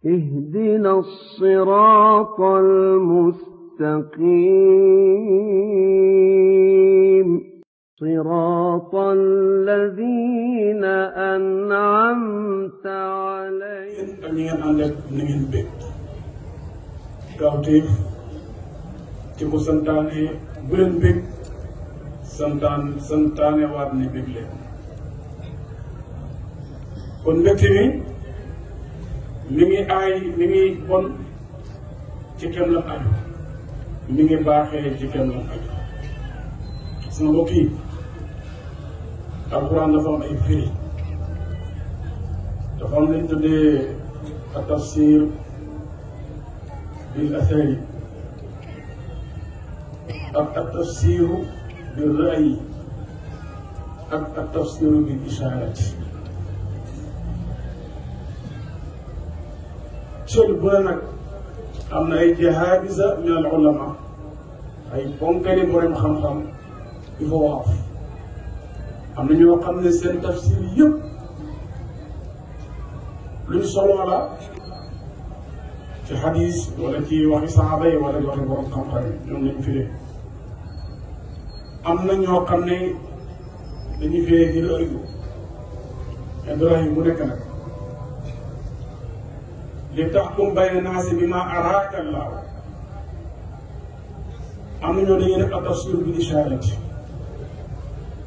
اهدنا الصراط المستقيم صراط الذين أنعمت عليهم kawteef ci ko santaane bu leen bég santaane waat ne bég leen kon mbégte mi ngi aay mi ngi bon ci kenn la aju mi ngi baaxee ci kenn la aju sama mbokk yi alxuraan dafa am ay firi dafa am lañ tuddee ak tafsir bil athari ak tafsiru bil ra'yi ak tafsiru bil ishaarati cër bu ne nag am na ay jahaabisa min al ulama ay ponkali borom xam-xam yu fa waaf am na ñoo xam ne seen tafsir yëpp luñ solo la ci xadis wala ci waxi saxaaba yi wala waxi borom xam-xam yi ñoom lañ firee am na ñoo xam ne dañuy firee ci rëyu Ibrahima mu nekk nag li taxkum bayna naasi bi ma araaka Allah am na ñoo dañuy def ak tafsir bi ishaarati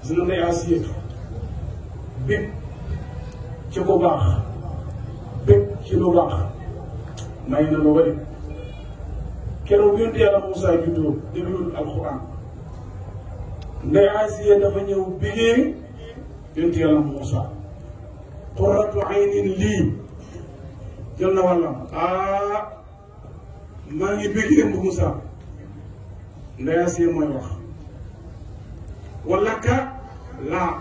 gis na ngay asiyatu bég ci ko baax bég ci lu baax may na lu bari keroog yonent Yàlla Muusaa juddoo déglul alxuraan ndey Asiya dafa ñëw bégee yonent Yàlla Muusaa qurratu aynin lii jël na wàllam maa ngi bégee bu Muusaa ndey Asiya mooy wax wala ka laa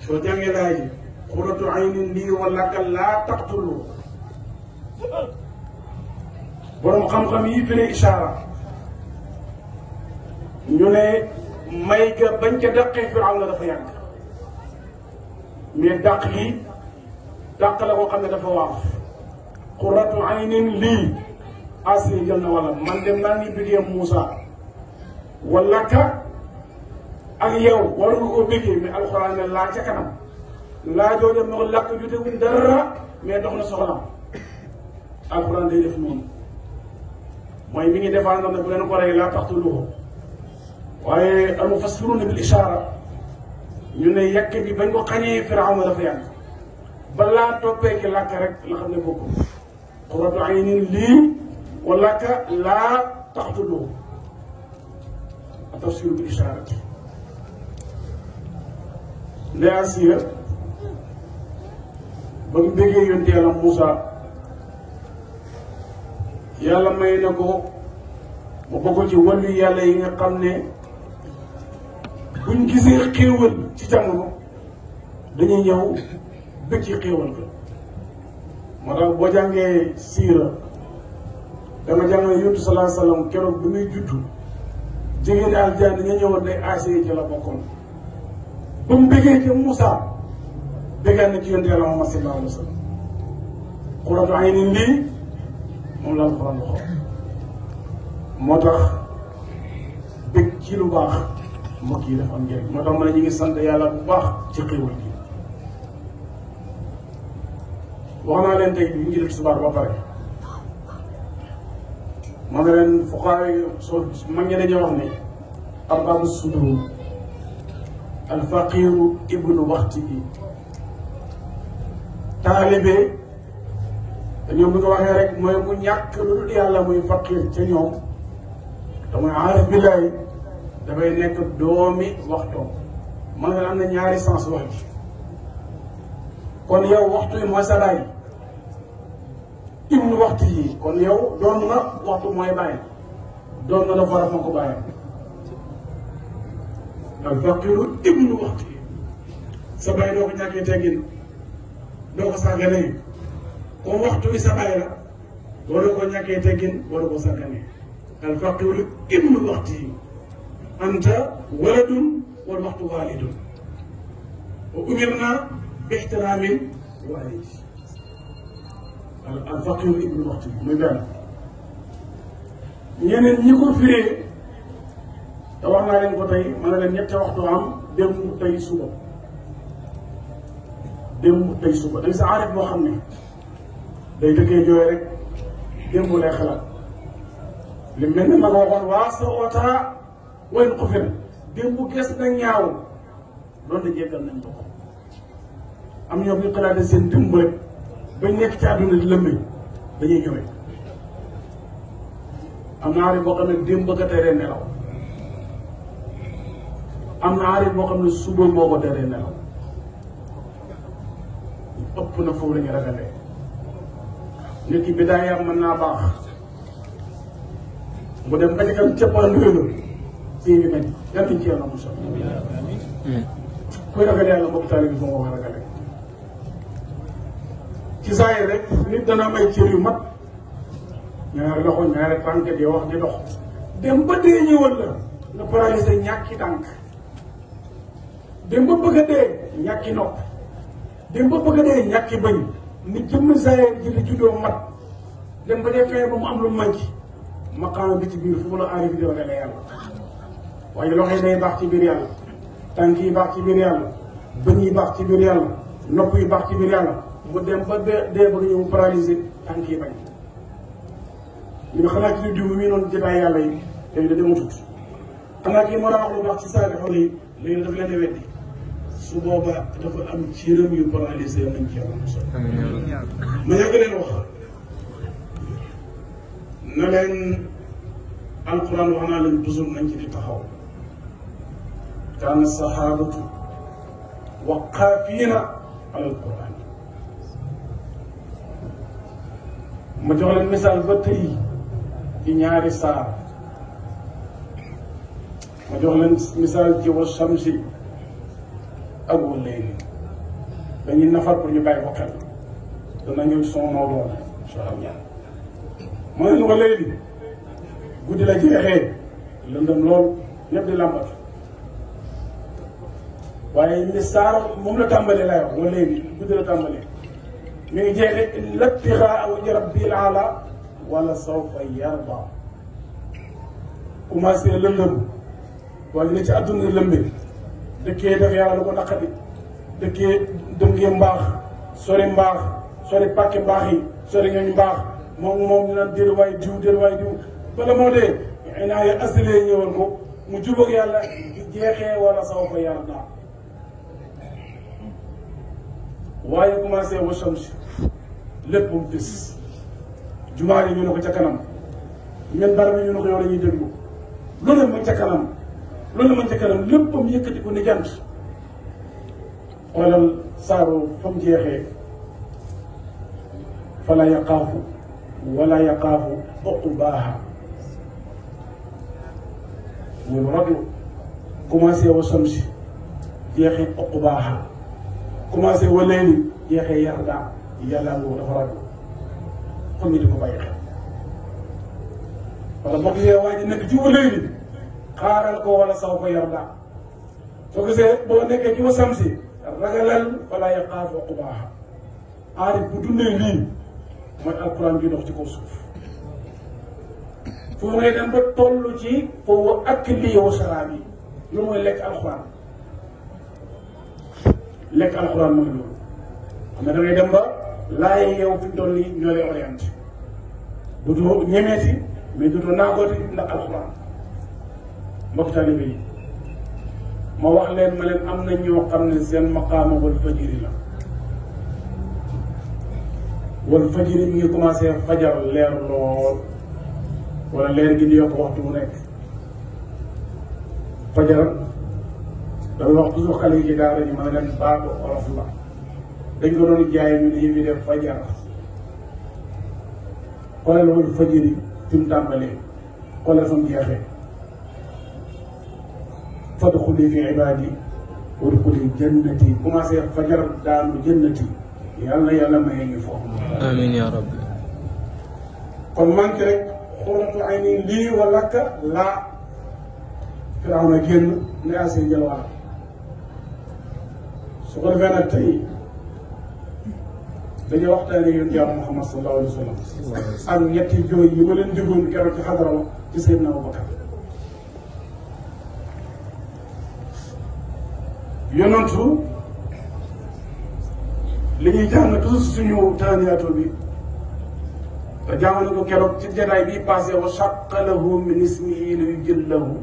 soo jàngee laa ji qurratu aynin lii wala ka laa taqtulu borom xam-xam yi firi ishaara ñu ne may ga bañ ca dàqee Firawna dafa yàgg mais dàq yi dàq la koo xam ne dafa waaf qurratu aynin lii Asiya jël na wala man de maa ngi bëggee Muusaa wala ka ak yow waru nga koo bëggee mais alxuraan ne laa ca kanam laa jooja moo làkk jotewuñ dara mais dox na soxlaam alxuraan day def noonu mooy mi ngi défendre na bu leen ko rey laa taqtuluhu waaye al mufassiruna bil ishaara ñu ne yàq bi bañ ko xañee Firawna dafa yàgg balaa toppee ki làkk rek la xam ne bokkul qurratu aynin lii wa laka laa taqtuluhu tafsiru bil ishaarati ndey Asiya ba mu bëggee yonent Yàlla Muusaa yàlla may na ko mu bokk ci wàllu yàlla yi nga xam ne buñ gisee xéewal ci jamono dañuy ñëw bëgg ci xéewal ko moo tax boo jàngee siira dama jàng ne yonent sallallahu alayhi wa sallam keroog bi muy juddu jigéen aljanna dañu ñëwoon ne Asiya ci la bokkoon ba mu bëggee ci Muusaa bëggaan na ci yonent Yàlla Muhammad sallallahu alayhi wa sallam qurratu aynin lii moom la alxuraan waxoon moo tax bëgg ci lu baax mbokk yi dafa am njëriñ moo tax ma ne ñu ngi sant yàlla bu baax ci xéewal gi wax naa leen tey ñu ngi def subaar ba pare ma ne leen fuqahaa yi soo mag ñi dañuy wax ne arbaabu sudur alfaqiru ibnu waxti bi taalibe ñoom bu ko waxee rek mooy ku ñàkk lu dul yàlla muy faqir ca ñoom te mooy aarif billaahi dafay nekk doomi waxtoom man nga am na ñaari sens wax ji kon yow waxtu yi mooy sa baay ibnu waxtu yi kon yow doon nga waxtu mooy bàyyi doon nga dafa war a fa ko bàyyi al faqiru ibnu waxtu yi sa bàyyi doo ko ñàkkee teggin doo ko sàgganee comme waxtu bi sa bàyyi la waroo ko ñàkkee teggin waroo ko sàgganee al faqiru ibnu waxtu yi anta waladun wal waxtu waalidun wa umirna bi ixtiraamil waalid al faqir ibnu waxtu muy benn. ñeneen ñi ko firee te wax naa leen ko tey ma ne leen ñetti waxtu am démb tey suba dañ sa aarif boo xam ne day dëkkee jooy rek démb lay xalaat li mel ne ma nga waxoon waa sa otaa wayn ko fir démb ges na ñaaw loolu da jéggal nañ ko am ñoom ñu xalaatee seen démb rek bañ nekk ci àdduna di lëmbe dañuy ñëwee am na aarif boo xam ne démb ka teree nelaw am na aarif boo xam ne suba moo ko teree nelaw ëpp na foofu la ñu ragalee nit ki bidaayam mën naa baax mu dem ba ci kan cëppaandoolu si ngi nañ yàlla ci yàlla musal kuy ragal yàlla mbokk taali bi moo wax ragale ci saa yi rek nit dana am ay cër yu mat ñaari loxo ñaari tànk di wax di dox dem ba dee ñëwal la nga paralysé ñàkki tànk dem ba bëgg a dee ñàkki nopp dem ba bëgg a dee ñàkki bëñ nit jëmm saa yi ji di juddoo mat dem ba dee fee ba mu am lu manqué maqaama bi ci biir fu mu la aarif di ragale yàlla waaye loxo yi day baax ci biir yàlla tànk yi baax ci biir yàlla bëñ yi baax ci biir yàlla nopp yi baax ci biir yàlla mu dem ba dee bëgg ñëw paralysé tànk yi bañ ñu xanaa ci diw mi noonu jotaay yàlla yi léegi da dematut xanaa kii moo daa wax lu baax ci saali xol yi léegi daf leen di weddi su boobaa dafa am cëram yu paralysé nañ ci yàlla mosal ma yàgg leen wax na leen alquran wax naa leen toujours nañ ci di taxaw kaana sahabatu waqaafiina ala alquran ma jox leen misaal ba tey ci ñaari saar ma jox leen misaal ci wa shamsi ak wa layli dañuy nafar pour ñu bàyyi ko xel dana ñëw son mawduu incha allah ma ne wa layli guddi la jeexee lëndëm lool ñëpp di làmbat waaye ni saar moom la tàmbalee lay wax wa layli guddi la tàmbalee mi ngi jeexee labtigaa wajhi rabbil aala wala sawfa yarda commencé lëndëm waaye ne ci àdduna lëmbe dëkkee def yàlla lu ko naqati dëkkee dëngee mbaax sori pàkke mbaax yi sori ñooñu mbaax moom ñu naan dér waay diw bala moo dee naa ye asilee ñëwoon ko mu jubóog yàlla di jeexee wala sawfa yarda waaye commencé wa shamsi lépp mu fis jumaa yi ñu ne ko ca kanam men bar bi ñu ne ko yow la ñuy déglu loolu mën ca kanam léppam yëkkati ko ni jant xoolal saaro fa mu jeexee fala yaqaafu wala yaqaafu uqbaaha muy raglu commencé wa samsi jeexee uqbaaha commencé wa layli jeexee yarda yàlla ngoo dafa raglu fa ñu di ko bàyyi xel wala bokk yee waa ji nekk ci wa layli xaaral ko wala saw fa yarda soo gisee boo nekkee ci wa samsi ragalal fala yaqaafu uqbaaha aarif bu dundee lii mooy alquran bi dox ci kaw suuf foo ngay dem ba toll ci foofu ak lii wa saraab yi loolu mooy lekk alquran mooy loolu xam ne da ngay dem ba laay yow fi mu toll nii ñoo lay orienté dootoo ñemeeti mais dootoo naagooti ndax alquran mbokk taalibe yi ma wax leen ma leen am na ñoo xam ne seen maqaama wal fajiri la wal fajiri mi ngi commencé fajar leer lool wala leer gi di yokk waxtu bu nekk fajar dañuy wax toujours xale yi ci daara ji ma ne leen baatu olof la dañ ko doon jaay ñu ne yëf yi def fajar xoolal wal fajiri fi mu tàmbalee xoolal fa mu jeexee fadxuli fi ibaadi wadxuli jannati commencé fajar daanu jannati yàlla maye ñu foofu. amiin yaa rabbi. kon manqué rek xurratu ayni lii wa laka laa Firawna génn ne Asiya jël wàll su ko defee nag tey dañoo waxtaanee yoon Yàlla Muhammad sallallahu alayhi wa sallam ak ñetti jooy yi ma leen déggoon keroog ci xadara wa ci Seydina Abubakar yonantu li ñuy jàng toujours suñu taaniyaatu bi te jàng nañ ko keroog ci jataay bii passé wa shaqqa lahu min ismihi li yujillahu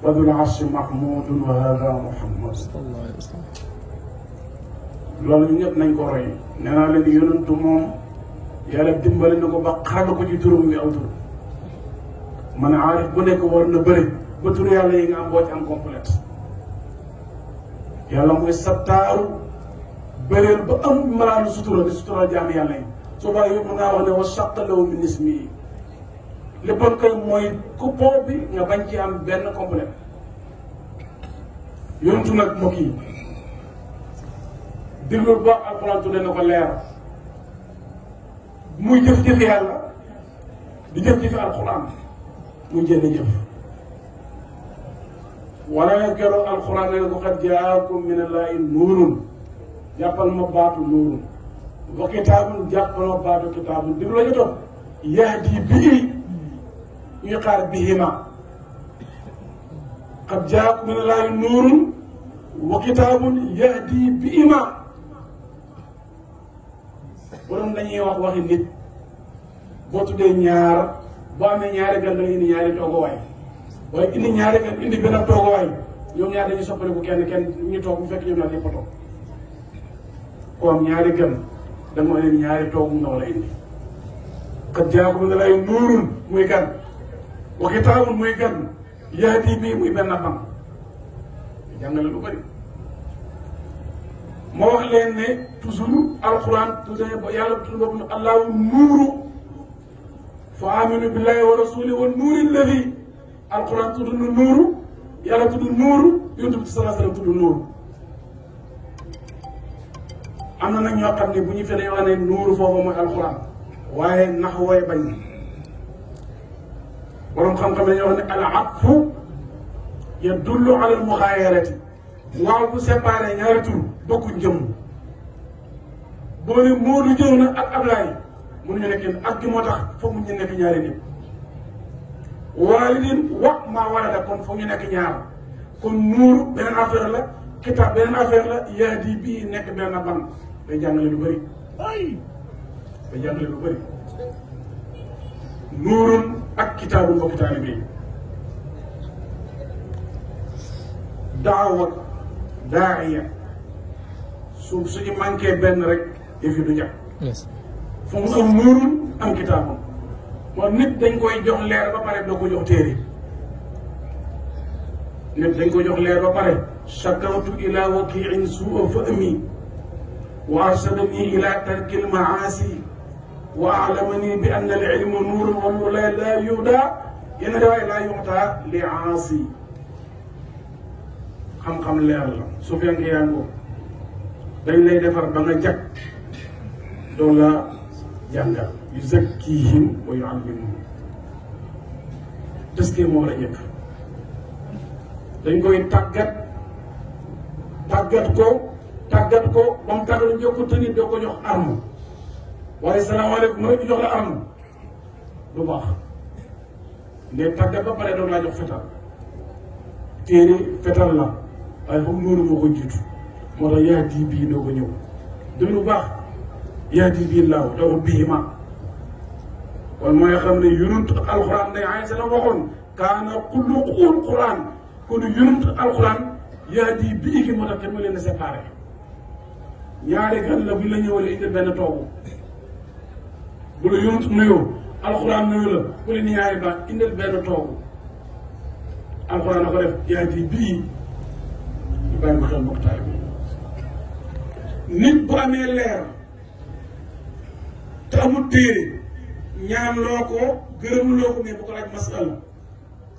wa dul arshi mahmudun wa hada muhammad loolu ñu ñëpp nañ ko roy nee naa leen yonantu moom yàlla dimbali na ko ba xaral ko ci turam wi aw tur man aarif bu nekk war na bëri ba tur yàlla yi nga am boo ci am complète yàlla mooy sattaaru bëreel ba am malaanu sutura di sutura jaam yàlla yi soo bàyyi yëpp ngaa wax ne wa shaqqa lahu min ismihi li bon koy mooy coupon bi nga bañ ci am benn complet yontu nag mbokk yi déglul boo alxuraan tudde na ko leer muy jëf-jëf yàlla di jëf-jëfi alxuraan muy jënd jëf wala nga keroog alxuraan ne ko qad jaakum min allaahi nuurun jàppal ma baatu nuurun wa kitaabun jàppal ma baatu kitaabun déglu la ñu topp yahdi bii ñuy xaar bihima qad jaakum min allaahi nuurun wa kitaabun yahdi bihima borom dañuy wax waxi nit boo tuddee ñaar boo amee ñaari gan da nga indi ñaari tooguwaay waaye indi ñaari gan indi benn tooguwaay ñoom ñaar dañuy soppaliku kenn ñu toog bu fekk ñoom ñaar ñëpp a toog ko am ñaari gan da nga indi ñaari toogu nga war a indi qad jaakum min allaahi nuurun muy gan wa kitaabun muy gan yahdi bii muy benn ban jàngale lu bëri moo wax leen ne toujours alquran tuddee ba yàlla tudd boobu ne allahu nuuru fa aminu billahi wa rasuli wa nuuri alladi alquran tudd na nuuru yàlla tudd nuuru yonent bi sallallahu alayhi wa sallam tudd nuuru am na nag ñoo xam ne bu ñu fee dañoo wax ne nuuru foofu mooy alquran waaye nax wooy bañ borom xam-xam dañoo wax ne al atfu yadullu ala al muxaayarati waaw bu séparé ñaari tur bokkuñ jëmm boo ne Moodu ñëw na ak Ablaye mënuñu nekk ak gi moo tax foog ñu nekk ñaari nit waalidin wa maa walada kon foog ñu nekk ñaar kon nuur beneen affaire la kitaab beneen affaire la yahdi bii nekk benn ban day jàngale lu bëri day jàngale lu bëri nuurun ak kitaabun mbokki taalibe bi daawa daaiya suñu manqué benn rek yëf yi du jàpp fu mu am nuurun am kitaabun moo nit dañ koy jox leer ba pare doo ko jox téere nit dañ koy jox leer ba pare shakawtu ila wakiin suu fahmi wa arsadani ila tarki almaasi wa alamani bi anna al ilma nuurun wa nuur la yuhda yenn riwaay laa yuxta li aasi xam-xam leer la su fekkee yaa ngi dañ lay defar ba nga jag doo la jàngal yuzakkihim wa yuallimuhum tëskee moo war a njëkk dañ koy tàggat ko ba mu tàggat jox ko tënit doo ko jox arme waaye salaamaaleykum rek jox la arme du baax ne tàggat ba pare doon laa jox fetal téere fetal la waaye foog noonu moo ko jiitu moo tax yahdi bii doo ko ñëw du lu baax yahdi bii laaw doo bii ma kon mooy xam ne yonent alxuraan day ay sa la waxoon kaana xuluqul quran kon yonent alxuraan yahdi bii ki moo tax kenn mu leen a séparé ñaari gan la bu la ñëwalee indil benn toogu bu la yonent nuyoo alxuraan nuyu la bu leen ñaari baat indil benn toogu alxuraan na ko def yahdi bii ñu bàyyi ko xel mbokk taay bi nit bu amee leer te amul téere ñaan loo ko gërëm loo ko mais bu ko laaj masala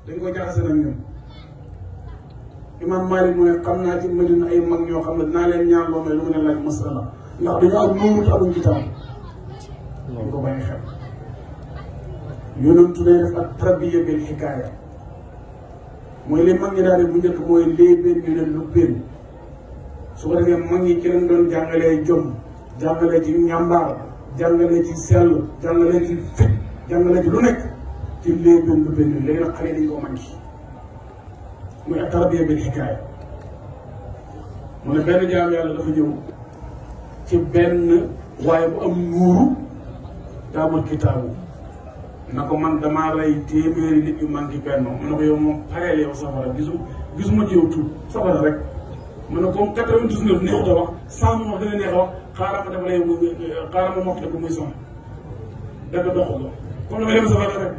dañ ko jaxase nag ñoom imam Malik mu ne xam naa ci Madina ay mag ñoo xam ne dinaa leen ñaan loo mais lu mu ne laaj masala ndax dañoo am noomu te amuñ kitaab dañ ko bàyyi xel yonentu day def ak tarbiya bil hikaaya mooy li mag ñi daal di bu njëkk mooy léebéen ñu ne lu benn su ko defee mag ñi ci leen doon jàngalee jom jàngale ci njàmbaar jàngale ci sell jàngale ci fit jàngale ci lu nekk ci léegi lu benn léegi nag xale dañ ko manqué muy at-tarbiya bil hikaaya mu ne benn jaam yàlla dafa ñëw ci benn waaye bu am nuuru daamul kitaabu na ko man damaa rey téeméeri nit yu manqué benn mu ne ko yow moom pareel yow safara gisuma ci yow tuut safara rek mu ne comme 99 neexut a wax 100 moom dana neex a wax xaaral ma dafa lay xaaral ma mottali ko muy 100 dëgg dox ko comme damay dem safara rek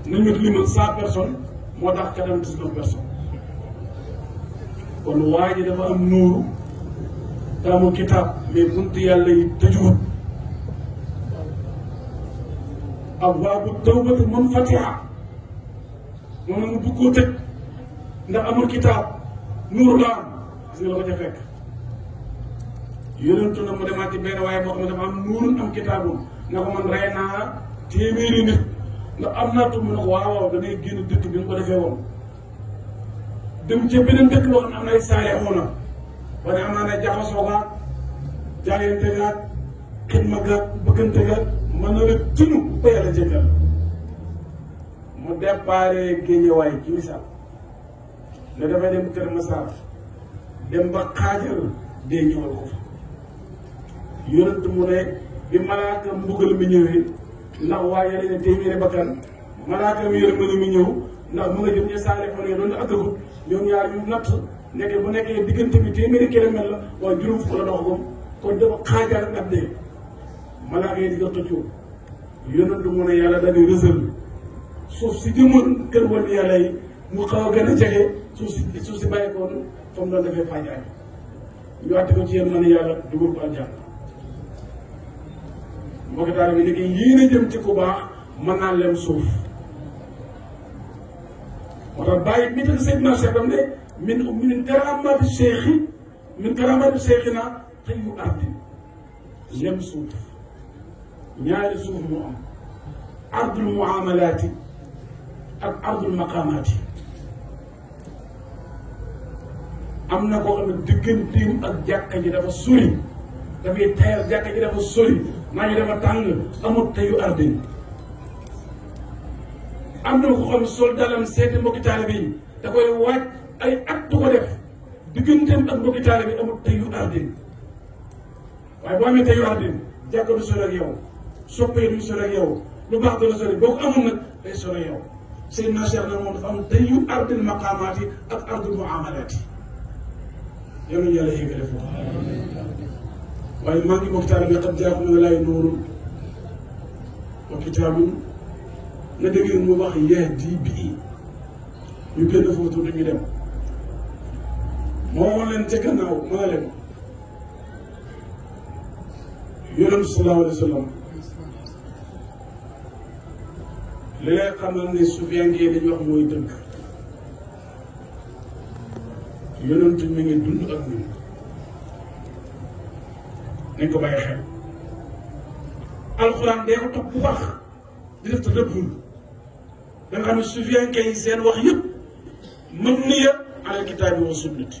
nañ ma limal 100 personnes moo tax 99 personnes kon waa ji dafa am nuuru daamul kitaab mais buntu yàlla yi tëjuwut abwaabu tawbati munfatiha moom la mu bëgg koo tëj ndax amul kitaab nuuru la am gis nga la ko ca fekk yonentu na mu demaat ci benn waaye boo xam ne dafa am nuurun am kitaabum na ko man rey naa téeméeri nit ndax am naa tur mu ne ko waaw da ngay génn dëkk bi ñu ko defee woon dem ci beneen dëkk boo xam ne am na ay saale xoona wane am naa ne jaxasoo gaag jaayante gaag xidma gaag bëggante gaag mën na la tunu ba yàlla jéggal mu déparé Géejawaay ci misaal ne dafay dem Kër Massar dem ba xaajal dee ñëwal ko fa yonent mu ne bi malaaka mbugal mi ñëwee ndax waaye yàlla ne téeméeri bakkan malaaka mi yërmande mi ñëw ndax mu nga jëm ci saale xone doon na àggagut ñoom ñaar ñu natt nekkee bu nekkee diggante bi téeméeri kilomètre la waaye juróom fukk la dox ko kon dafa xaajal ak dee malaaka yi di ko tëccoo yonent mu ne yàlla dañuy rësal suuf si jëmoon kër woon yàlla yi mu xaw a gën a jege suuf si bàyyi koon fa mu doon defee faajaay ñu àtte ko ci yéen man yàlla dugal ko aljanna mbokki taal bi léegi yéen a jëm ci ku baax mën naa lem suuf moo tax bàyyi mi tam Seydina Cheikh dam ne min karaamaati Cheikhina tayyu ardi lem suuf ñaari suuf moo am ardul muamalaati ak ardul maqaamaati am na koo xam ne digganteem ak jàkka ji dafa sori dafay tayal jàkka ji dafa sori maa ngi dafa tàng amul teyu ardin am na ko xam sol dalam seeti mbokki taalibe yi da koy waaj ay at du ko def digganteem ak mbokki taalibe yi amul teyu ardin waaye boo amee teyu ardin jàkka du sori ak yow soppee du sori ak yow lu baax du la sori boo ko amul nag day sori yow Seydina Cheikh nag moom dafa am teyu ardil maqaamaati ak ardul muamalaati yal nañu yàlla yëgale foofu waaye maa ngi mbokki taalibe yi qad jaakum min Allaahi nuurun wa kitaabun nga dégg mu wax yahdi bihi ñu génn foofu tuuti ñu dem moo woon leen ca gannaaw ma ne leen yonent sallallahu alayhi wa sallam li lay xamal ne sufiyanke yi dañuy wax mooy dëgg yonent mi ngi dund ak ñun nañ ko bàyyi xel alxuraan dee ko topp bu baax di def te dëppul da nga xam ne sufiyanke yi seen wax yëpp mabniya ala kitaabi wa sunnati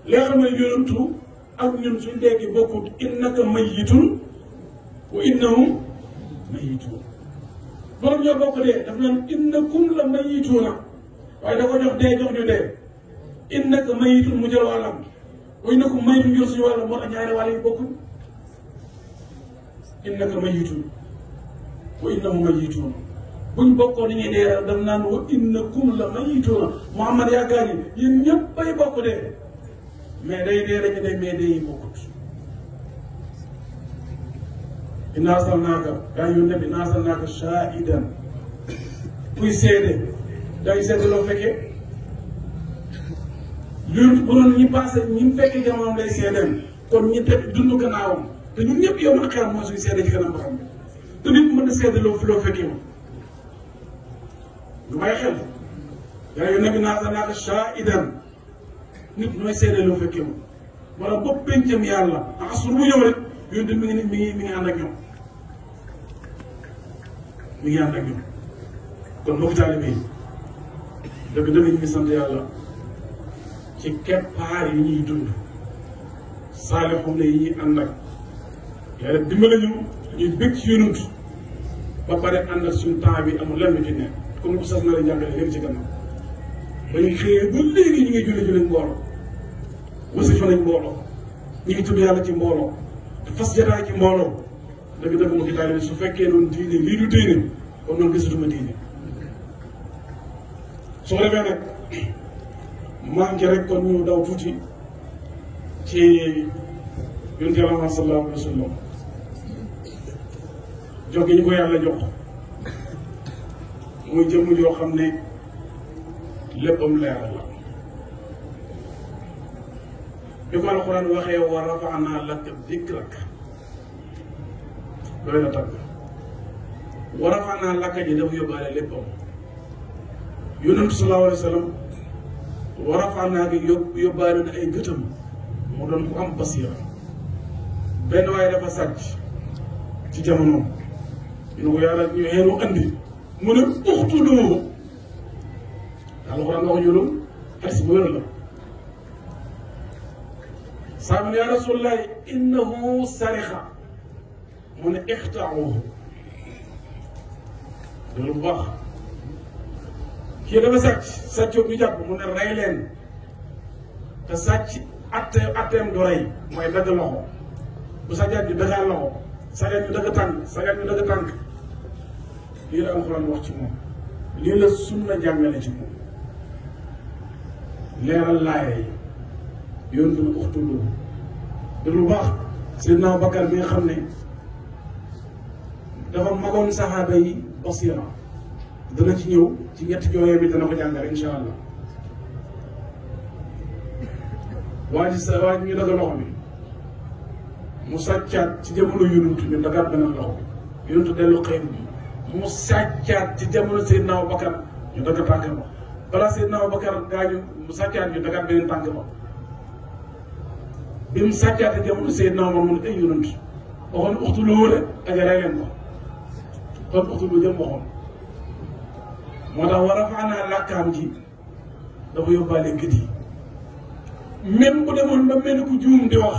li nga xam ne yonentu ak ñun suñ dégg bokkut innaka mayyitun wa innahum mayyitun borom ñoo bokk dee daf naan innakum la mayyituuna waaye da ko jox dee jox ñu dee innaka mayyitun mu jël wàllam wa innakum mayyitun jël suñu wàllam moo tax ñaari wàll yi bokkul innaka mayyitun wa innahum mayyituun buñ bokkoo ni ñuy dee daf naan wa innakum la mayyituuna Muhammad yaakaar ni yéen ñëpp bay bokk dee mais day dee dañu day mais dee yi bokkut innaa arsalnaaka yaa ayyuhan nabi innaa arsalnaaka shaahidan kuy seede day seede loo fekkee loolu bu doon ñi passé ñi fekkee jamonoom lay seedeen kon ñi teg dund gannaawam te ñun ñëpp yow na xeram mooy suy seede ci kanam ba xam te nit mën na seede loo fekkee ma lu may xel yaa ayyuhan nabi innaa arsalnaaka shaahidan nit nooy seede loo fekkee ma wala bopp pencam yàlla asur bu ñëw rek yooyu de mi ngi ànd ak ñoom mi ngi ànd ak ñoom kon mbokk taalibe yi dëgg-dëgg ñu ngi sant yàlla ci keppaar yi ñuy dund saalixuuna yi ñuy ànd ak yàlla dimbale ñu ñuy bëgg ci yonent ba pare ànd ak suñu temps bi amul lenn ci nekk comme ko sas na la jàngale léegi ci gannaaw ba ñu xëyee ba léegi ñu ngi julli mbooloo wasifa nañ mbooloo ñu ngi tudd yàlla ci mbooloo te fas jataay ci mbooloo dëgg-dëgg mu ci taalibe su fekkee noonu diine lii du diine kon noonu gisatuma diine soo defee nag manqué rek kon ñu daw tuuti ci yonent Yàlla sallallahu alayhi wa sallam jox gi ñu ko yàlla jox muy jëmm joo xam ne léppam leer la bi ko alxuraan waxee wa rafa'naa laka dikrak doy na tàgg wa rafa'naa laka ji dafa yóbbaale léppam yonent sallallahu alayhi wa sallam wa rafa'naa gi yóbbaale na ay gëtam mu doon ku am basiira benn waaye dafa sàcc ci jamono ñu ko yàlla ñu xeenu andi mu ne uxtuluuhu alxuraan waxuñu loolu xadis bu wér la saam ne yaa rasulullahi innahu sarixa mu ne ixtauhu loolu bu baax kii dafa sàcc sàccoon ñu jàpp mu ne rey leen te sàcc atteem du rey mooy dagg loxo bu sàccaat ñu daggaat loxo sareet ñu dagg tànk sareet ñu dagg tànk lii la alxuraan wax ci moom lii la sunna jàngale ci moom leeral laaya yi yontu na uxtulu de lu baax Seydina Abubakar bi nga xam ne dafa magoon saxaaba yi basira dana ci ñëw ci ñetti jooyee bi dana ko jàngale insha allah waa ji ñu dagg loxo bi mu sàccaat ci jamono yonent ñu dagaat beneen loxo bi yonent dellu xëy mu sàccaat ci jamono Seydina Abubakar ñu dagg tànk ba balaa Seydina Abubakar gaañu mu sàccaat ñu dagaat beneen tànk ba bi mu sàccaatee jamono Seydina Omar mu ne ay yonent waxoon uxtuluhu de daga rey leen ko kon uxtuluhu jëm waxoon moo tax wa rafa'naa làkkaam ji dafa yóbbaale gët yi même bu demoon ba mel ni ku juum di wax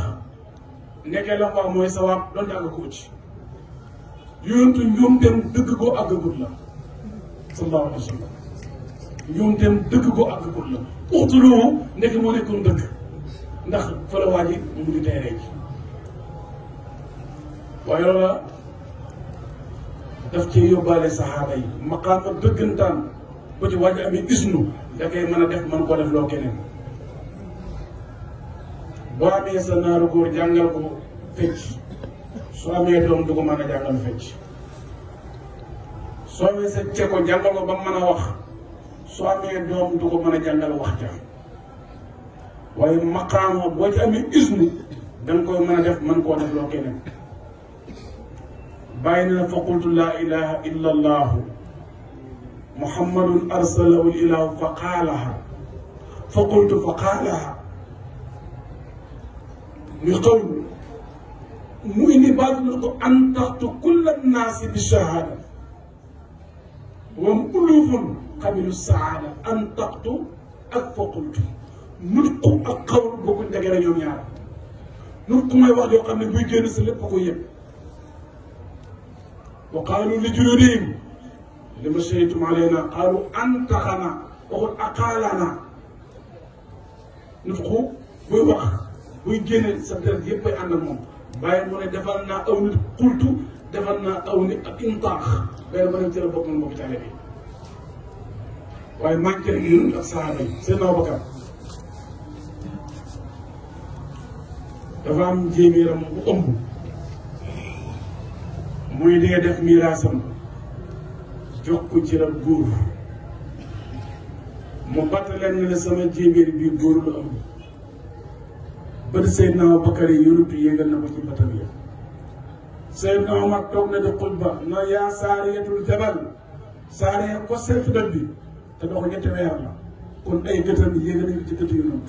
nekkee la ko wax mooy sawaab doonte àggagut ci yonentu njuumteem dëgg koo àggagut la sallallahu alayhi wa sallam njuumteem dëgg koo àggagut la uxtuluhu nekk moo nekkoon dëgg ndax fa la waa ji mu di teeree ji waaye loola daf cee yóbbaale saxaaba yi maqaama dëggantaan ba ci waa ji amee isnu da koy mën a def mën koo def loo keneen boo amee sa naaru góor jàngal ko fecc soo amee doom du ko mën a jàngal fecc soo amee sa ceko jàngal ko ba mën a wax soo amee doom du ko mën a jàngal wax ja waaye maqaama boo ci amee isnu danga koy mën a def mën koo def loo keneen bàyyi na fa qultu laa ilaha illa allahu muhammadun arsalahu ilahu fa qaalaha fa qultu fa qaalaha ñu xaw mu indi baatu na ko an taxtu kulla naasi bi shahaada wa ulufun xabilu saada an taxtu ak fa qultu nutqu ak xawlu bokkuñ dagere ñoom ñaar nutqu mooy wax yoo xam ne buy génn sa lépp ko yëg wa qaalu li juluudihim lima shahidtum alayna qaalu antaqana waxul aqaalana nutqu buy wax buy génne sa deret yëpp ay ànd ak moom bàyyi mu ne defal naa aw nit xultu defal naa aw nit ak intaax benn ba dem ci la bokk noonu bokk ci àll bi waaye manqué rek yonent ak sahaaba yi seen Abubakar dafa am jéeméeram bu ëmb muy di nga def miraasam jox ko ci rab góor mu batt leen ne sama jéeméer bii góor la ëmb bët Seydina Abubakar yi yonent yéegal na ko ci batam ya Seydina Omar toog na di xutba na yaa saariyatul jabal saariya ko seet doj bi te dox ñetti weer la kon ay gëtam yéegal nañu ci gëtu yonent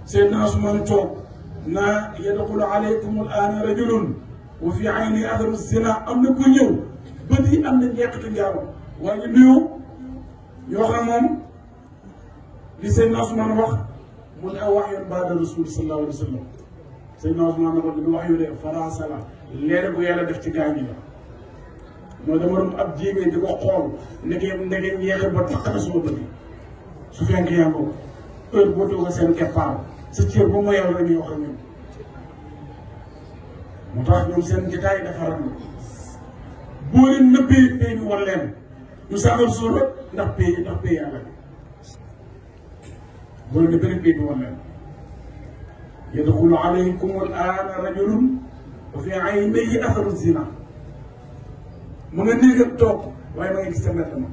Seydina Usmaan toog naa yadxulu aleykum al-aana rajulun wa fi ayni atharu zina am na ku ñëw bët yi am na ñeexitu njaaram waaye nuyu yoo xam moom li Seydina Usmaan wax mu ne aw wahyun ba'da rasul sallallahu alayhi wa sallam sëñ Ousmane na ko du wax yu de faransa la leer bu yàlla def ci gaañ yi la mooy dama doon ab jéegee di ko xool ndege ñeexe ba tax na suma bëgg su fekkee yaa ko heure boo toog seen keppaar sa cër bu ma yow rek ñuy wax ak ñoom moo tax ñoom seen jotaay dafa rafetlu boo leen nëbbee pay bi war leen ñu saxal suura ndax pay yàlla bi boo leen nëbbee pay bi war leen yadxulu alaykum al-aana rajulun wa fi aynayhi atharu zina mu nga néegal toog waaye ma ngi gis sa mbedd ma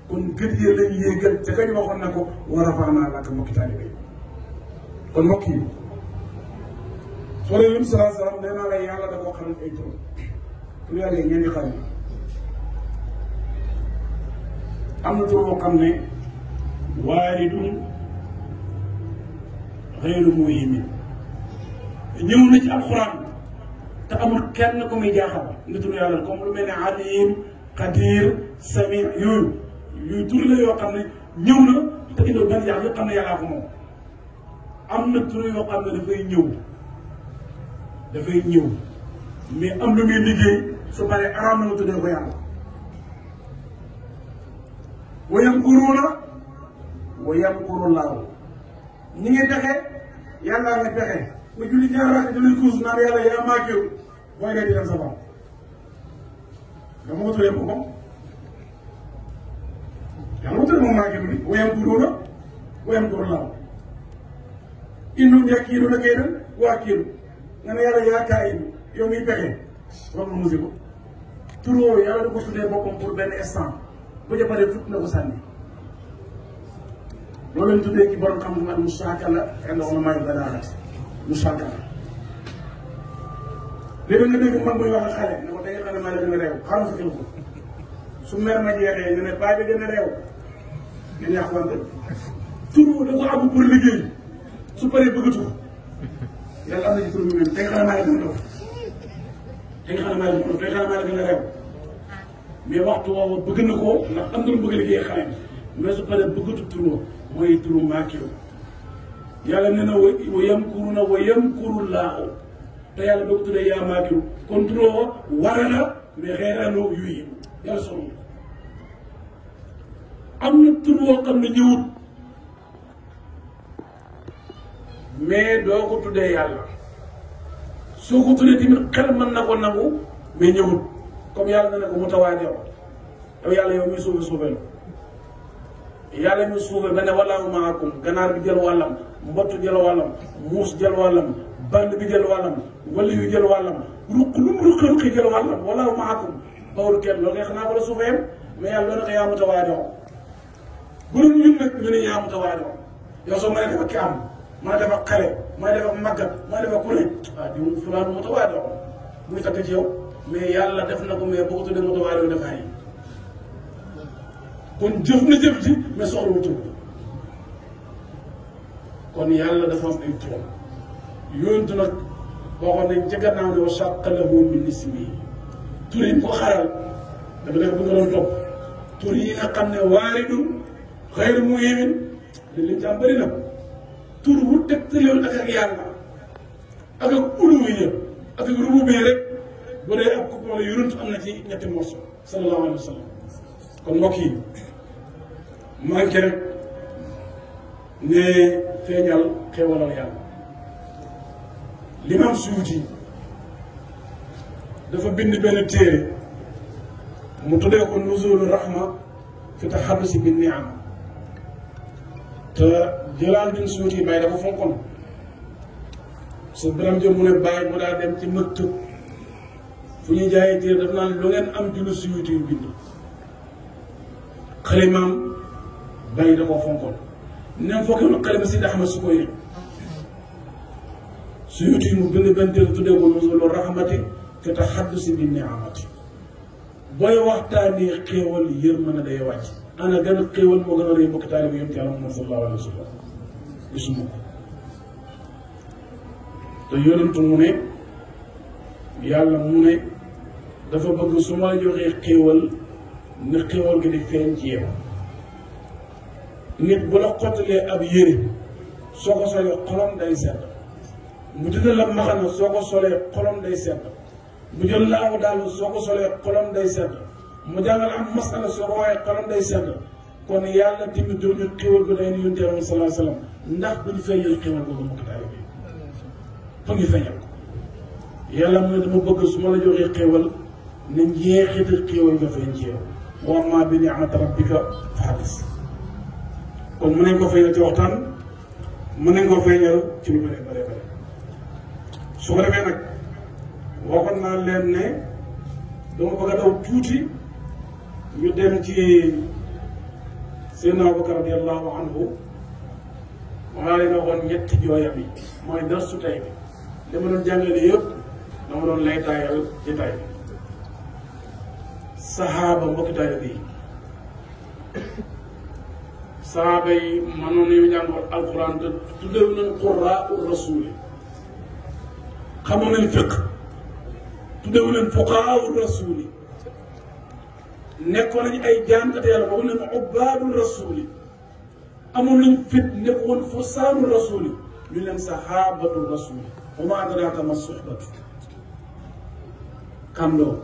kon gët yi lañ yéegal te kañ waxoon na ko wa rafa'naa laka mbokki taalibe yi kon mbokk yi soo dee yéen salaa salaam nee naa la yàlla da koo xaral ay tur pour yàlla yi ñeenti xarit am na tur boo xam ne waaridun xayru muhim ñëw na ci alxuraan te amul kenn ku muy jaaxal nga tur yàlla comme lu mel ne alim qadir sami yooyu tur la yoo xam ne ñëw na te indoo benn jaaxal yoo xam ne yàllaa ko moom am na tur yoo xam ne dafay ñëw mais am lu muy liggéey su paree araam na nga tuddee ko yàlla wa yamkuruuna wa yamkurullaahu ñi ngi pexe yàllaa nga pexe nga julli ñaar rakk dañuy kuus naan yàlla yaa maakiru waaye ngay di dem sa bopp dama ko tuddee boppam yàlla ma tuddee moom maakiru bi wa yamkuruuna wa yamkurullaahu innahum yakiiduuna kaydan wa akiidu nga ne yàlla yaa kaayidu yow miy pexe loolu musiba tur woowu yàlla da ko tuddee boppam pour benn instant bu jëparee fut na ko sànni loolu lañ tuddee ci borom xam-xam al musaakala inda ulamaa'il balaaga musaakala léegi nga dégg mag muy wax ak xale ne ko da nga xam ne maa la gën a réew xaaral sa kilifa su mer ma jeexee nga ne baa bi gën a réew nga ñaax wante tur da ko am pour liggéey su paree bëggatu yàlla am na ci tur bi mel te nga xam ne maa la gën a dof te nga xam ne maa la gën a dof te nga xam ne maa la gën a réew mais waxtu woowu bëgg na ko ndax am na lu bëgg a liggéey xale bi mais su paree bëggatu tur mooy turu maakiru yàlla nee na wa yamkuruuna wa yamkurullaahu te yàlla boo ko tuddee yaa maakiru kon turoo wara la mais xeeraanoo yuy yàlla solo am na tur woo xam ne ñëwut mais doo ko tuddee yàlla soo ko tuddee tamit xel mën na ko nangu mais ñëwut comme yàlla na ne ko mutawaadi yow yàlla yow muy suufee yàlla ñu suufee ba ne wallaahu maakum ganaar bi jël wàllam mbottu jël wàllam muus jël wàllam band bi jël wàllam wala yu jël wàllam ruq lu mu ruqi jël wàllam wallaahu maakum bawul kenn loolu ngay xanaa ko la suufee yam mais yàlla loolu ko yaa mutawaadi bu doon ñun nag ñu ne yaa mutawaadi yow soo mënee def ak ki am mën a def ak xale mën a def ak màggat mën a def ak ku ne di fulaan mutawaadi muy tagg ci yow mais yàlla def na ko mais boo ko tuddee mutawaadi def ay kon jëf na jëf ji mais soxla wu tur kon yàlla dafa am ay turam yontu nag waxoon nañ ca gannaaw ne wa shaqqa lahu min ismihi tur yi ko xaral dafa def bu nga doon topp tur yi nga xam ne waaridun xayru muhimin li liñ ci am bëri na tur bu tegtalewoon ak yàlla ak uluhiyya ak rububiyya rek bu dee ab ko wala yonent am na ci ñetti morso sallallahu alayhi wa sallam kon mbokk yi manqué rek ne feeñal xewalal yàlla Limaam Suyuti dafa bind benn téere mu tuddee ko Nuzulu Rahma fi taxaddusi bi ni'am te Jalaaluddin Suyuti Baay dafa fonkoon su biram jëm mu ne Baay mu daa dem ci mëktëb fu ñuy jaayee téere daf naan lu ngeen am ci lu Suyuti yu bind xalimaam Baay da koo fonkoon nem fokkee woon xalima Sidi Ahmad Sukoyrij Suyuti mu bind benn téere tuddee ko Nuzulu Rahmati fi taxaddusi bi ni'amati booy waxtaanee xéewal yërmande day wàcc ana gën xéewal moo gën a rëy mbokki taalibe yonent Yàlla Muhammad sallallahu alayhi wa sallam gisuma ko te yonentu mu ne yàlla mu ne dafa bëgg su ma la joxee xéewal ne xéewal gi di feeñ ci yow nit bu la xottalee ab yére soo ko solee xolam day sedd mu dina la maxana soo ko solee xolam day sedd mu jël la aw daal soo ko solee xolam day sedd mu jàngal am masala soo ko waxee xolam day sedd kon yàlla tamit doo ñu xéwal ko day ni yonent Yàlla sallallahu alayhi wa sallam ndax duñu feeñal xéwal boobu mbokk taalibe bi fa ñu feeñal yàlla mu ne dama bëgg su ma la joxee xéwal ne njeexital xéwal nga feeñ ci yow wa ammaa bi ni'mati rabbika fa haddis kon mën nañ ko feeñal ci waxtaan mën nañ ko feeñal ci lu bëri bëri bëri su ko defee nag waxoon naa leen ne dama bëgg a daw tuuti ñu dem ci Seydina Abubakar radiyallahu anhu maa leen waxoon ñetti jooyam yi mooy darsu tey bi li ma doon jàngale yëpp dama doon lay taayal ci tay bi saxaaba mbokki taalibe yi saxaaba yi mënoon nañu jàng alxuraan te tuddeewu nañ qurraa'u rasuuli xamoon nañ fiq tuddeewu nañ fuqahaa'u rasuuli nekkoon nañu ay jaamkate yàlla boobu nañu ubbaadu rasuuli amoon nañ fit nekkoon fusaanu rasuuli ñu leen saxaabatu rasuuli wa maa adraaka ma suhbatu kàndoo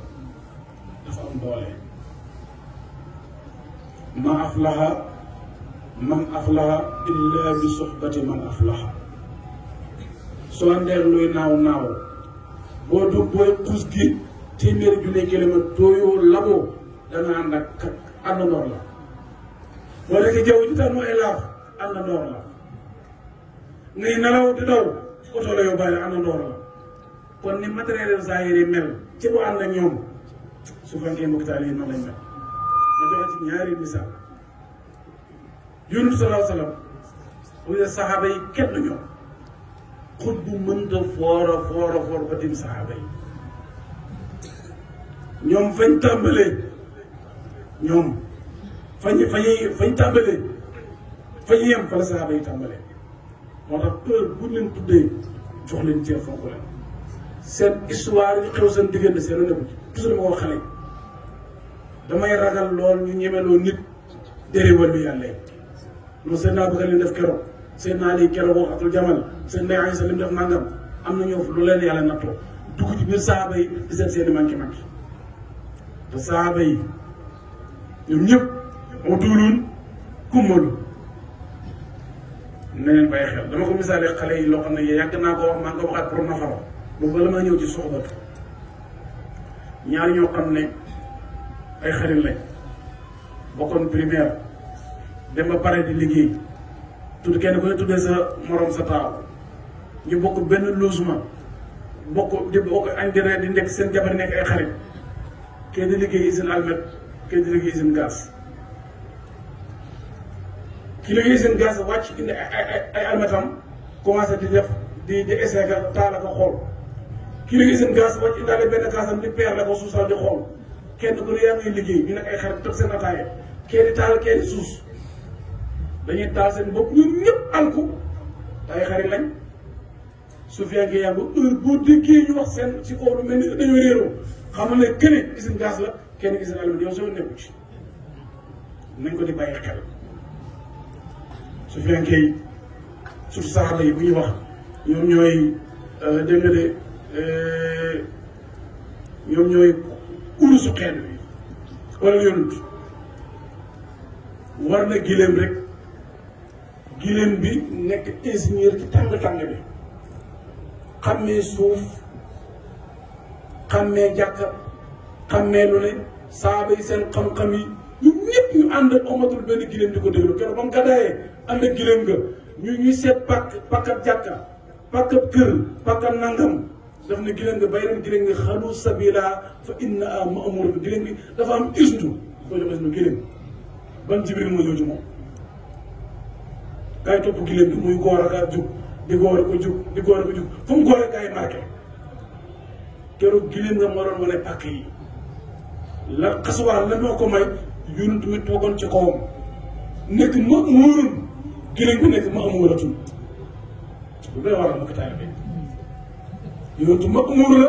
dafa am doole ma aflaha man aflaha illa bi suhbati man aflaha soo ndeer luy naaw naaw boo du booy xuus gi téeméeri junne kilomètre tooyoo laboo danga ànd ak àndandoor la boo nekk jaww ji tax ay laaf àndandoor la ngay nelaw di daw oto la yóbbaale àndandoor la kon ni matériel zahiri mel ci bu ànd ak ñoom su fekkee mbokk taal yi noonu lañ mel ma joxe ci ñaari misaal Yonent bi sallallahu alayhi wa sallam bu dee saxaaba yi kenn ñoom xut bu mënta foor ba dim saxaaba yi ñoom fañ tàmbalee ñoom fañ tàmbalee fañ yem fa la saxaaba yi tàmbalee moo tax heure bu leen tuddee jox leen cee fonk leen seen histoire yi xew seen diggante seen nëbb toujours ma wax xale damay ragal lool ñu ñemeloo nit déré wàllu yàlla yi loolu seen naa bëgg leen def keroog seen naa lii keroog wax atul jamal seen ndey Aysa li mu def nangam am na ñoo lu leen yàlla nattoo dugg ci biir saaba yi di seet seen i manqué te saaba yi ñoom ñëpp moo tuuluun kummalu na leen bàyyi xel dama ko misaalee xale yi loo xam ne yàgg naa ko wax maa ngi ko waxaat pour nafara boobu bala maa ñëw ci soxbatu ñaar ñoo xam ne ay xarit lañ bokkoon primaire dem ba pare di liggéey tudd kenn ku ne tuddee sa morom sa taaw ñu bokk benn logement bokk añ di reer di nekk seen jabar nekk ay xarit kee di liggéey usine almet kee di liggéey usine gaz ki liggéey usine gaz wàcc indi ay almetam commencé di def di essayé ka taal ak xool ki liggéey usine gaz wàcc indaale benn kaasam di peer la ko suusal di xool kenn ku ne yaa ngi liggéey ñu nekk ay xarit toog seen ataaya kee di taal kee di suus dañuy taal seen bopp ñun ñëpp alku ay xarit lañ su fekkee yaa ngi heure boo déggee ñu wax seen ci kaw lu mel ni dañoo réeroo xamal ne kenn usine gaz la kenn usine almet yow soo nekku ci nañ ko di bàyyi xel su fekkee surtout saxaaba yi bu ñuy wax ñoom ñooy dégg nga de ñoom ñooy urusu xeet bi wala yonut war na gileem rek gileem bi nekk ingénieur ci tàng-tàng bi xammee suuf xammee jàkka xammee lu ne saaba yi seen xam-xam yi ñu ñëpp ñu ànd ak amatul benn gileem di ko déglu keroog ba mu gàddaayee ànd ak gileem nga ñuy seet pàkkat jàkka pàkkat kër pàkkat nangam daf ne gileem nga bay leen gileem nga xalu sabila fa inna a ma'murun gileem bi dafa am isnu koo jox isnu gileem ban jibril moo ñëw ci moom gaa yi topp gileem bi muy góor ak jug di góor ko jug di góor ko jug fu mu góor ak gaa yi marqué keroog gileem nga moo doon wane pàkk yi la xasuwaar la moo ko may yonent mi toogoon ci kawam nekk ma'murun gileem bi nekk ma'muratun lu doy waral ma ko taalibe yonent ma'mur la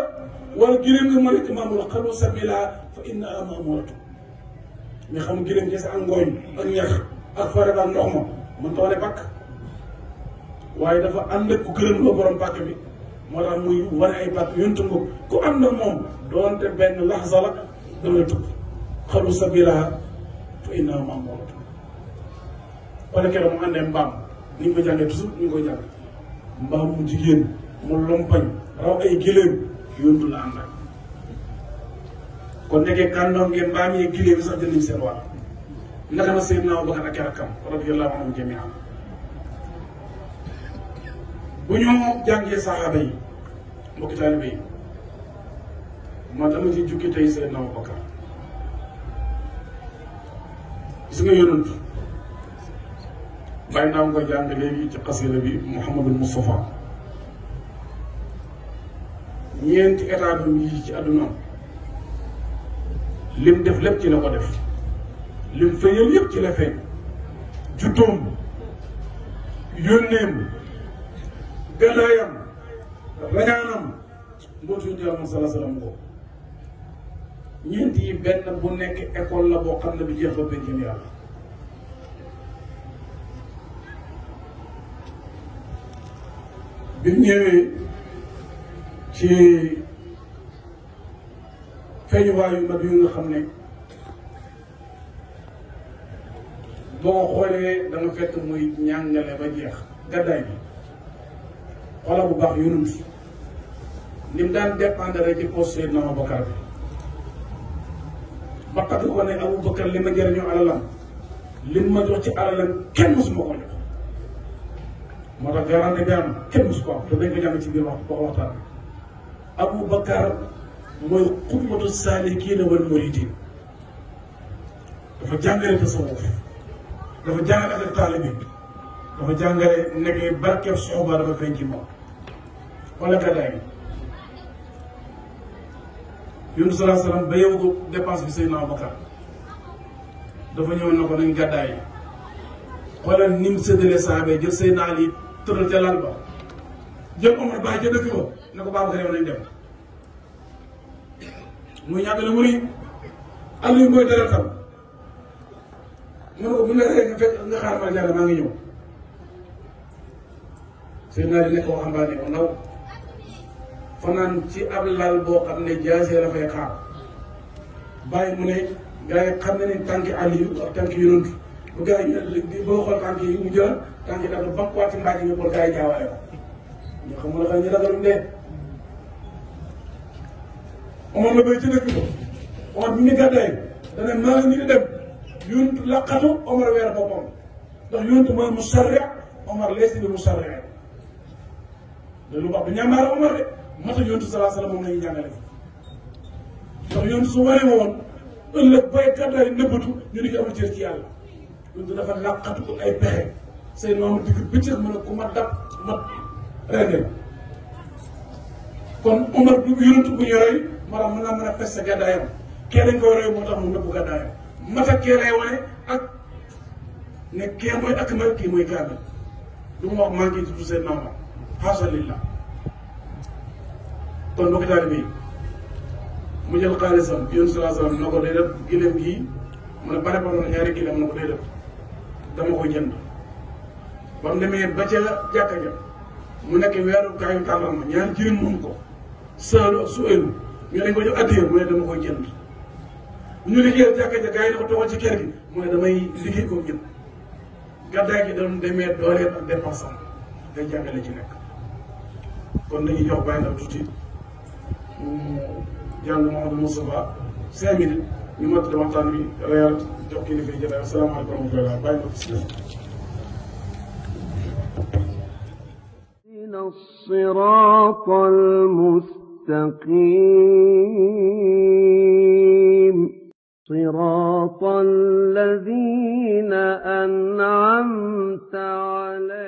wala gileem nga moo nekk ma'mur xalu sabila fa inna a ma'muratun mais xam nga gileem kese ak ngooñ ak ñax ak farata ak ndox ma mën ta wane pàkk waaye dafa ànd ak ku gërëm loo borom pàkk bi moo tax muy wane ay baat yontu nga ku am na moom doonte benn laxza la dana tukk xalu sabila fa inna ma'murun wala keroog mu àndee mbaam ni ñu ko jàngee toujours ñu ngi koy jàng mbaam mu jigéen mu lompañ raw ay giléem yontu la ànd ak kon nekkee kàndoom ngeen mbaam yee giléem sax jël nañ seen wàll naka na Seydina Abubakar ak rakkam radiyallahu anhum jamii'an bu ñu jàngee saxaaba yi mbokki taalibe yi ma dama ci jukki tey Seydina Abubakar gis nga yonent bàyyi naa ko jàng léegi ci xasida bi Muhammadul Mustafa ñeenti état bi yi ci àdduna lim def lépp ci la ko def lim feeñal yëpp ci la feeñ juddoom yónneem gàddaayam rañaanam mbootu yu Yàlla sallallahu alayhi wa sallam ko ñeent yi benn bu nekk école la boo xam ne bi jeex ba pencam Yàlla bi mu ñëwee ci feeñuwaayu mag yu nga xam ne boo xoolee da nga fekk muy ñàngale ba jeex gàddaay bi xoola bu baax yonent ni mu daan dépendre ci poste Seydina Abubakar bi ba tax ko ne Abubakar li ma jëriñoo alalam li ma jox ci alalam kenn mësuma ko jox moo tax garanti bi am kenn mësu ko am te dañ ko jàng ci biir waxtaan Abubakar mooy xutbatu saalikiina wal muridiin dafa jàngale tasawuf dafa jàngale ak taalibe bi dafa jàngale nekkee barkeeb soxba dafa feeñ ci moom wala gàddaay gi Yonent sallallahu alayhi wa sallam ba yow ko dépense bi Seydina Abubakar dafa ñëw na ko nañ gàddaay yi xoolal ni mu séddalee saabee jël Seydina Ali tëral ca lal ba jël Omar bàyyi ca dëkk ba ne ko Babacar yow nañ dem muy ñàkkale mu ni àll yi mooy dara xam mu ne ko bu ñu la rey nga fekk nga xaar ma jàll maa ngi ñëw Seydina Ali nekk waxambaane ko ndaw fanaan ci ab lal boo xam ne jaasee la fay xaar bàyyi mu ne gars yi xam ne ni tànki Aliyu ak tànki Yonent bu gars yi boo xool tànk yi mu jël tànk yi dafa bakkuwaat ci mbaaj yi pour gars yi jaawaale ko ñu xamul la xam ñu ragaluñ dee Omar la bay ci dëkk ba Omar bi ñu gàddaay dana maa ngi ni di dem Yonent laqatu Omar weer boppam ndax Yonent mooy mu sarre Omar leesi bi mu sarre de lu wax du ñàmbaara Omar de mata Yonent sallallahu alayhi wa sallam moom la ñuy jàngale ndax Yonent su waree woon ëllëg bay gàddaay nëbbatu ñu ni ko amul cër ci yàlla Yonent dafa laqatu ko ay pexe say noonu digg bëccëg mu ne ku ma dab ma rendel kon Omar du Yonent bu ñu roy maanaam mën naa mën a feste gàddaayam kee lañ koy roy moo tax mu nëbbu gàddaayam mata kee lay wane ak ne kee mooy akmal kii mooy kaamil du ma wax maa ngi tudd seen maama xaasa lillah kon bokk taalibe bi mu jël xaalisam Yonent sallallahu alayhi wa sallam na ko day def gileem gii mu ne bare na ñaari gileem na ko day def dama ko jënd ba mu demee ba ca jàkka ja mu nekk weeru kaayu tàndarma ñaari jigéen moom ko saalu ak su ëllu ñu dañ ko jox addiya mu ne dama koy jënd ñu liggéeyal jàkka ja gars yi dafa toogal ci kër gi mu ne damay liggéey ko ñëpp gàddaay gi doon demee dooleem ak dépense am day jàngale ci nekk kon dañuy jox bàyyi ndaw tuuti mu jàng Mouhamadou Moustapha 5 minutes ñu mottali waxtaan bi reer jox kilifa yi jotaay asalaamaaleykum wa rahmatulah bàyyi ndaw bismillah الصراط المستقيم صراط الذين أنعمت عليهم